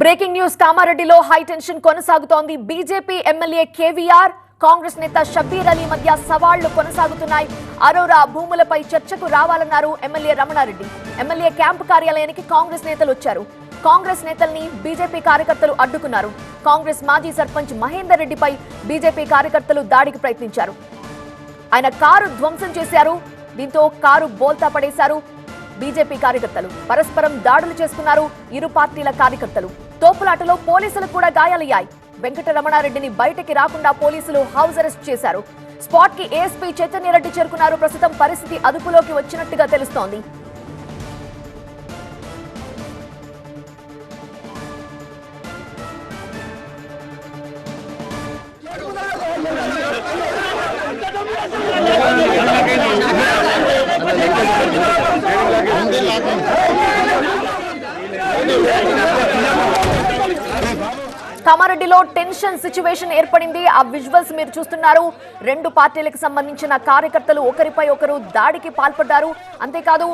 Breaking news కామారెడ్డిలో high tension కొనసాగుతోంది. BJP MLA KVR Congress నేత షబ్బీర్ అలీ మధ్య సవాళ్లు కొనసాగుతున్నాయి. అరోరా భూములపై చర్చకు రావాలన్నారు ఎమ్మెల్యే రమణారెడ్డి. ఎమ్మెల్యే క్యాంపు కార్యాలయానికి కాంగ్రెస్ నేతలు వచ్చారు. కాంగ్రెస్ నేతల్ని బీజేపీ కార్యకర్తలు అడ్డుకున్నారు. కాంగ్రెస్ మాజీ సర్పంచ్ మహేందర్ రెడ్డిపై బీజేపీ కార్యకర్తలు దాడికి ప్రయత్నించారు. ఆయన కారు ధ్వంసం చేశారు. దీంతో కారు బోల్తా పడేశారు. బీజేపీ కార్యకర్తలు పరస్పరం దాడులు చేసుకున్నారు. ఇరు పార్టీల కార్యకర్తలు తోపులాటలో పోలీసులకు కూడా గాయాలయ్యాయి. వెంకటరమణారెడ్డిని బయటికి రాకుండా పోలీసులు హౌస్ అరెస్ట్ చేశారు. స్పాట్ కి ఏఎస్పీ చైతన్యరెడ్డి చేరుకున్నారు. ప్రస్తుతం పరిస్థితి అదుపులోకి వచ్చినట్టుగా తెలుస్తోంది. కామారెడ్డిలో టెన్షన్ సిచ్యువేషన్ ఏర్పడింది. ఆ విజువల్స్ మీరు చూస్తున్నారు. రెండు పార్టీలకు సంబంధించిన కార్యకర్తలు ఒకరిపై ఒకరు దాడికి పాల్పడ్డారు. అంతేకాదు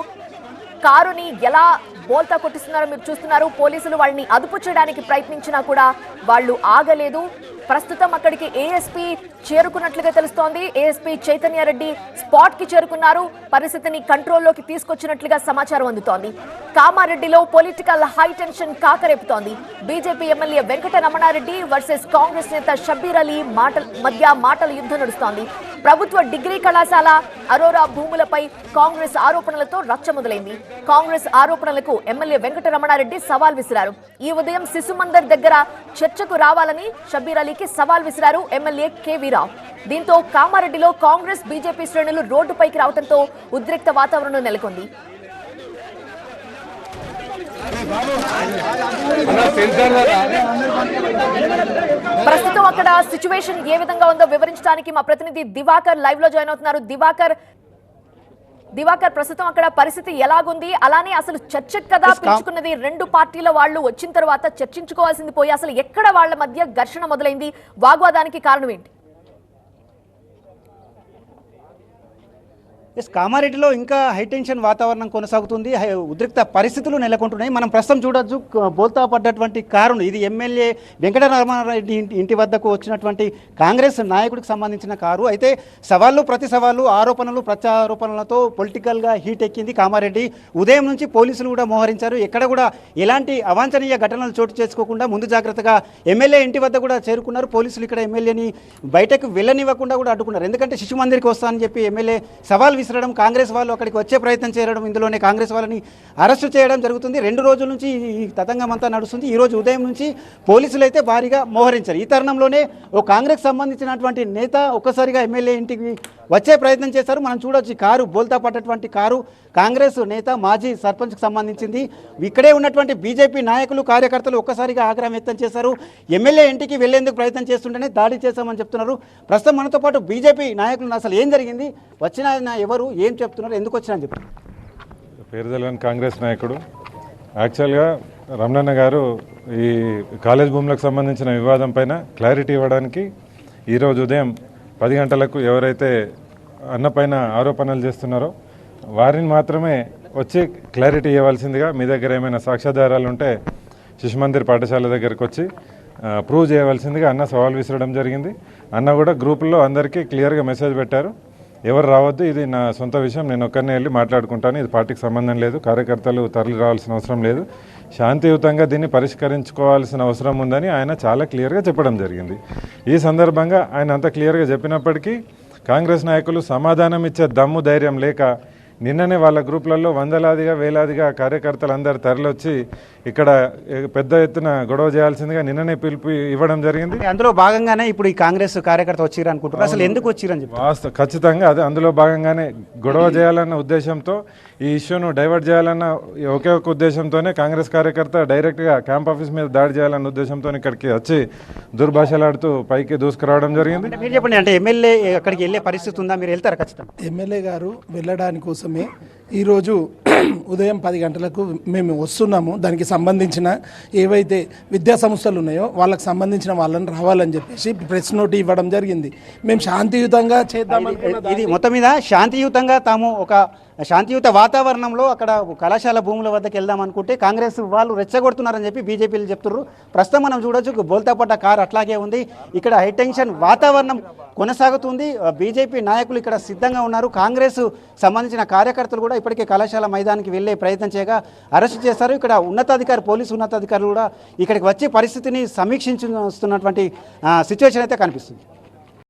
కారుని ఎలా బోల్తా కొట్టిస్తున్నారో మీరు చూస్తున్నారు. పోలీసులు వాళ్ళని అదుపు చేయడానికి ప్రయత్నించినా కూడా వాళ్ళు ఆగలేదు. ప్రస్తుతం అక్కడికి ఏఎస్పీ చేరుకున్నట్లుగా తెలుస్తోంది. ఏఎస్పీ చైతన్యరెడ్డి స్పాట్ కి చేరుకున్నారు. పరిస్థితిని కంట్రోల్లోకి తీసుకొచ్చినట్లుగా సమాచారం అందుతోంది. కామారెడ్డిలో political high tension కాకరేపుతోంది. BJP MLA Venkataramana Reddy versus Congress నేత షబ్బీర్ అలీ మధ్య మాటల యుద్ధం నడుస్తోంది. ప్రభుత్వ డిగ్రీ కళాశాల అరోరా భూములపై కాంగ్రెస్ ఆరోపణలతో రచ్చ మొదలైంది. కాంగ్రెస్ ఆరోపణలకు ఎమ్మెల్యే వెంకటరమణారెడ్డి సవాల్ విసిరారు. ఈ ఉదయం శిశుమందర్ దగ్గర చర్చకు రావాలని షబ్బీర్ అలీకి సవాల్ విసిరారు ఎమ్మెల్యే కేవీరావు. దీంతో కామారెడ్డిలో కాంగ్రెస్ బీజేపీ శ్రేణులు రోడ్డుపైకి రావడంతో ఉద్రిక్త వాతావరణం నెలకొంది. ప్రస్తుతం అక్కడ సిచ్యువేషన్ ఏ విధంగా ఉందో వివరించడానికి మా ప్రతినిధి దివాకర్ లైవ్ లో జాయిన్ అవుతున్నారు. దివాకర్ ప్రస్తుతం అక్కడ పరిస్థితి ఎలాగుంది? అలానే అసలు చర్చకు కదా పిలుచుకున్నది, రెండు పార్టీల వాళ్ళు వచ్చిన తర్వాత చర్చించుకోవాల్సింది పోయి అసలు ఎక్కడ వాళ్ళ మధ్య ఘర్షణ మొదలైంది? వాగ్వాదానికి కారణం ఏంటి? కామారెడ్డిలో ఇంకా హైటెన్షన్ వాతావరణం కొనసాగుతుంది. ఉద్రిక్త పరిస్థితులు నెలకొంటున్నాయి. మనం ప్రస్తుతం చూడొచ్చు బోల్తా పడ్డటువంటి కారును. ఇది ఎమ్మెల్యే వెంకటరమణారెడ్డి ఇంటి వద్దకు వచ్చినటువంటి కాంగ్రెస్ నాయకుడికి సంబంధించిన కారు. అయితే సవాళ్ళు ప్రతి సవాళ్ళు, ఆరోపణలు ప్రత్యారోపణలతో పొలిటికల్గా హీట్ ఎక్కింది కామారెడ్డి. ఉదయం నుంచి పోలీసులు కూడా మోహరించారు. ఎక్కడ కూడా ఎలాంటి అవాంఛనీయ ఘటనలు చోటు చేసుకోకుండా ముందు జాగ్రత్తగా ఎమ్మెల్యే ఇంటి వద్ద కూడా చేరుకున్నారు. పోలీసులు ఇక్కడ ఎమ్మెల్యేని బయటకు వెళ్ళనివ్వకుండా కూడా అడ్డుకున్నారు. ఎందుకంటే శిశు మందిర్కి వస్తానని చెప్పి ఎమ్మెల్యే సవాల్ విసరడం, కాంగ్రెస్ వాళ్ళు అక్కడికి వచ్చే ప్రయత్నం చేయడం, ఇందులోనే కాంగ్రెస్ వాళ్ళని అరెస్టు చేయడం జరుగుతుంది. 2 రోజుల నుంచి ఈ తతంగం అంతా నడుస్తుంది. ఈ రోజు ఉదయం నుంచి పోలీసులు అయితే భారీగా మోహరించారు. ఈ తరుణంలోనే ఓ కాంగ్రెస్ సంబంధించినటువంటి నేత ఒక్కసారిగా ఎమ్మెల్యే ఇంటికి వచ్చే ప్రయత్నం చేశారు. మనం చూడొచ్చు కారు బోల్తా పడ్డటువంటి కారు కాంగ్రెస్ నేత మాజీ సర్పంచ్కి సంబంధించింది. ఇక్కడే ఉన్నటువంటి బీజేపీ నాయకులు కార్యకర్తలు ఒక్కసారిగా ఆగ్రహం వ్యక్తం చేశారు. ఎమ్మెల్యే ఇంటికి వెళ్లేందుకు ప్రయత్నం చేస్తుంటేనే దాడి చేశామని చెప్తున్నారు. ప్రస్తుతం మనతో పాటు బీజేపీ నాయకులు అసలు ఏం జరిగింది, వచ్చిన ఎవరు, ఏం చెప్తున్నారు, ఎందుకు వచ్చినా అని చెప్పారు. పేరు తెలియని కాంగ్రెస్ నాయకుడు యాక్చువల్గా రమణన్న గారు ఈ కాలేజ్ భూములకు సంబంధించిన వివాదం పైన క్లారిటీ ఇవ్వడానికి ఈరోజు ఉదయం 10 గంటలకు ఎవరైతే అన్న పైన ఆరోపణలు చేస్తున్నారో వారిని మాత్రమే వచ్చి క్లారిటీ ఇవ్వాల్సిందిగా, మీ దగ్గర ఏమైనా సాక్ష్యాధారాలు ఉంటే శిశు మందిర్ పాఠశాల దగ్గరకు వచ్చి ప్రూవ్ చేయవలసిందిగా అన్న సవాల్ విసరడం జరిగింది. అన్న కూడా గ్రూపుల్లో అందరికీ క్లియర్గా మెసేజ్ పెట్టారు, ఎవరు రావద్దు, ఇది నా సొంత విషయం, నేను ఒక్కరినే వెళ్ళి మాట్లాడుకుంటాను, ఇది పార్టీకి సంబంధం లేదు, కార్యకర్తలు తరలి రావాల్సిన అవసరం లేదు, శాంతియుతంగా దీన్ని పరిష్కరించుకోవాల్సిన అవసరం ఉందని ఆయన చాలా క్లియర్గా చెప్పడం జరిగింది. ఈ సందర్భంగా ఆయన అంత క్లియర్గా చెప్పినప్పటికీ కాంగ్రెస్ నాయకులు సమాధానం ఇచ్చే దమ్ము ధైర్యం లేక నిన్ననే వాళ్ళ గ్రూపులలో వందలాదిగా వేలాదిగా కార్యకర్తలు అందరు తరలివచ్చి ఇక్కడ పెద్ద ఎత్తున గొడవ చేయాల్సిందిగా నిన్ననే పిలుపు ఇవ్వడం జరిగింది. అందులో భాగంగానే ఇప్పుడు ఈ కాంగ్రెస్ కార్యకర్త వచ్చిరు అనుకుంటున్నారు. అసలు ఎందుకు వచ్చిరని చెప్పి ఖచ్చితంగా అదే అందులో భాగంగానే గొడవ చేయాలన్న ఉద్దేశంతో, ఈ ఇష్యూను డైవర్ట్ చేయాలన్న ఒకే ఒక ఉద్దేశంతోనే కాంగ్రెస్ కార్యకర్త డైరెక్ట్గా క్యాంప్ ఆఫీస్ మీద దాడి చేయాలన్న ఉద్దేశంతో ఇక్కడికి వచ్చి దుర్భాషలాడుతూ పైకి దూసుకురావడం జరిగింది. మీరు చెప్పండి, అంటే ఎమ్మెల్యే అక్కడికి వెళ్ళే పరిస్థితి ఉందా? మీరు వెళ్తారా? ఖచ్చితంగా ఎమ్మెల్యే గారు వెళ్ళడానికి కోసమే ఈరోజు ఉదయం 10 గంటలకు మేము వస్తున్నాము. దానికి సంబంధించిన ఏవైతే విద్యా సంస్థలు ఉన్నాయో వాళ్ళకి సంబంధించిన వాళ్ళని రావాలని చెప్పేసి ప్రెస్ నోట్ ఇవ్వడం జరిగింది. మేము శాంతియుతంగా చేద్దామనుకున్న ఇది మొత్తం మీద శాంతియుతంగా తాము ఒక శాంతియుత వాతావరణంలో అక్కడ కళాశాల భూముల వద్దకు వెళ్దాం అనుకుంటే కాంగ్రెస్ వాళ్ళు రెచ్చగొడుతున్నారని చెప్పి బీజేపీలు చెప్తున్నారు. ప్రస్తుతం మనం చూడొచ్చు బోల్తాపడ్డ కారు అట్లాగే ఉంది. ఇక్కడ హైటెన్షన్ వాతావరణం కొనసాగుతుంది. బీజేపీ నాయకులు ఇక్కడ సిద్ధంగా ఉన్నారు. కాంగ్రెస్ సంబంధించిన కార్యకర్తలు కూడా ఇప్పటికే కళాశాల మైదానికి వెళ్లే ప్రయత్నం చేయగా అరెస్ట్ చేశారు. ఇక్కడ పోలీసు ఉన్నతాధికారులు కూడా ఇక్కడికి వచ్చి పరిస్థితిని సమీక్షించుతున్నటువంటి సిచ్యువేషన్ అయితే కనిపిస్తుంది.